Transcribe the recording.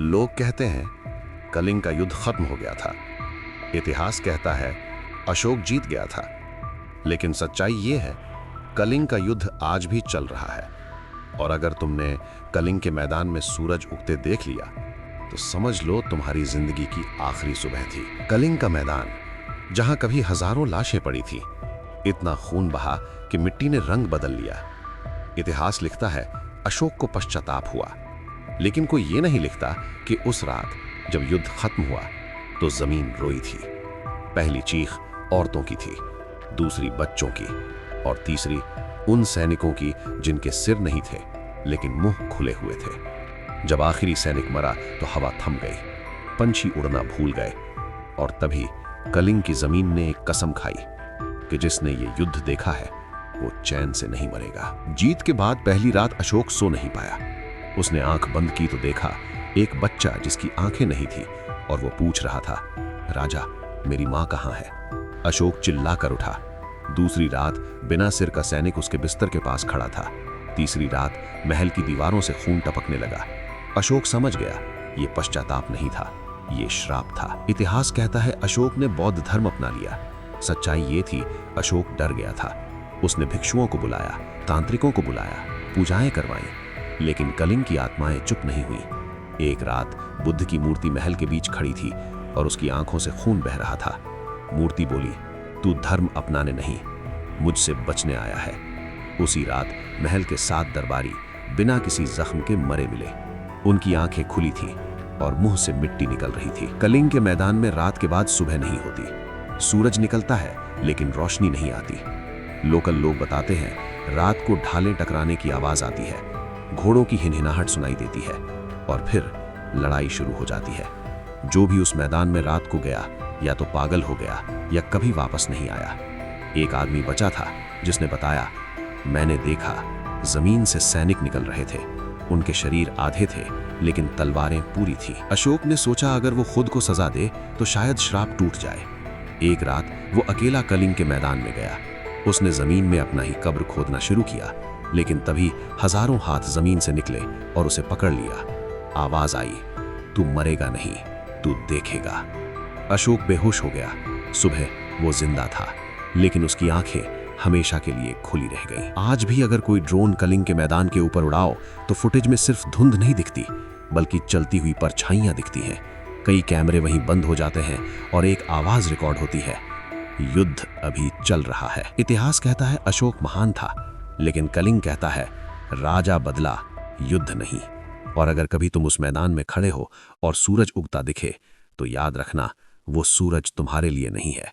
लोग कहते हैं कलिंग का युद्ध खत्म हो गया था। इतिहास कहता है अशोक जीत गया था। लेकिन सच्चाई ये है, कलिंग का युद्ध आज भी चल रहा है। और अगर तुमने कलिंग के मैदान में सूरज उगते देख लिया तो समझ लो तुम्हारी जिंदगी की आखिरी सुबह थी। कलिंग का मैदान, जहां कभी हजारों लाशें पड़ी थी, इतना खून बहा कि मिट्टी ने रंग बदल लिया। इतिहास लिखता है अशोक को पश्चाताप हुआ, लेकिन कोई ये नहीं लिखता कि उस रात जब युद्ध खत्म हुआ तो जमीन रोई थी। पहली चीख औरतों की थी, दूसरी बच्चों की, और तीसरी उन सैनिकों की जिनके सिर नहीं थे लेकिन मुंह खुले हुए थे। जब आखिरी सैनिक मरा तो हवा थम गई, पंछी उड़ना भूल गए, और तभी कलिंग की जमीन ने एक कसम खाई कि जिसने ये युद्ध देखा है वो चैन से नहीं मरेगा। जीत के बाद पहली रात अशोक सो नहीं पाया। उसने आंख बंद की तो देखा एक बच्चा जिसकी आंखें नहीं थी, और वो पूछ रहा था, राजा मेरी माँ कहाँ है? अशोक चिल्ला कर उठा। दूसरी रात बिना सिर का सैनिक उसके बिस्तर के पास खड़ा था। तीसरी रात महल की दीवारों से खून टपकने लगा। अशोक समझ गया ये पश्चाताप नहीं था, ये श्राप था। इतिहास कहता है अशोक ने बौद्ध धर्म अपना लिया। सच्चाई ये थी अशोक डर गया था। उसने भिक्षुओं को बुलाया, तांत्रिकों को बुलाया, पूजाएं करवाई, लेकिन कलिंग की आत्माएं चुप नहीं हुई। एक रात बुद्ध की मूर्ति महल के बीच खड़ी थी और उसकी आंखों से खून बह रहा था। मूर्ति बोली, तू धर्म अपनाने नहीं, मुझसे बचने आया है। उसी रात महल के 7 दरबारी बिना किसी जख्म के मरे मिले। उनकी आंखें खुली थी और मुंह से मिट्टी निकल रही थी। कलिंग के मैदान में रात के बाद सुबह नहीं होती। सूरज निकलता है लेकिन रोशनी नहीं आती। लोकल लोग बताते हैं रात को ढालें टकराने की आवाज आती है, घोड़ों की हिनहिनाहट सुनाई देती है, और फिर लड़ाई शुरू हो जाती है। जो भी उस मैदान में रात को गया या तो पागल हो गया या कभी वापस नहीं आया। एक आदमी बचा था जिसने बताया, मैंने देखा जमीन से सैनिक निकल रहे थे। उनके शरीर आधे थे लेकिन तलवारें पूरी थी। अशोक ने सोचा अगर वो खुद को सजा दे तो शायद श्राप टूट जाए। एक रात वो अकेला कलिंग के मैदान में गया। उसने जमीन में अपना ही कब्र खोदना शुरू किया, लेकिन तभी हजारों हाथ जमीन से निकले और उसे पकड़ लिया। आवाज आई, तू मरेगा नहीं, तू देखेगा। अशोक बेहोश हो गया। सुबह वो जिंदा था, लेकिन उसकी आंखें हमेशा के लिए खुली रह गई। आज भी अगर कोई ड्रोन कलिंग के मैदान के ऊपर उड़ाओ तो फुटेज में सिर्फ धुंध नहीं दिखती, बल्कि चलती हुई परछाइयां दिखती हैं। कई कैमरे वहीं बंद हो जाते हैं और एक आवाज रिकॉर्ड होती है, युद्ध अभी चल रहा है। इतिहास कहता है अशोक महान था, लेकिन कलिंग कहता है राजा बदला, युद्ध नहीं। और अगर कभी तुम उस मैदान में खड़े हो और सूरज उगता दिखे तो याद रखना वो सूरज तुम्हारे लिए नहीं है,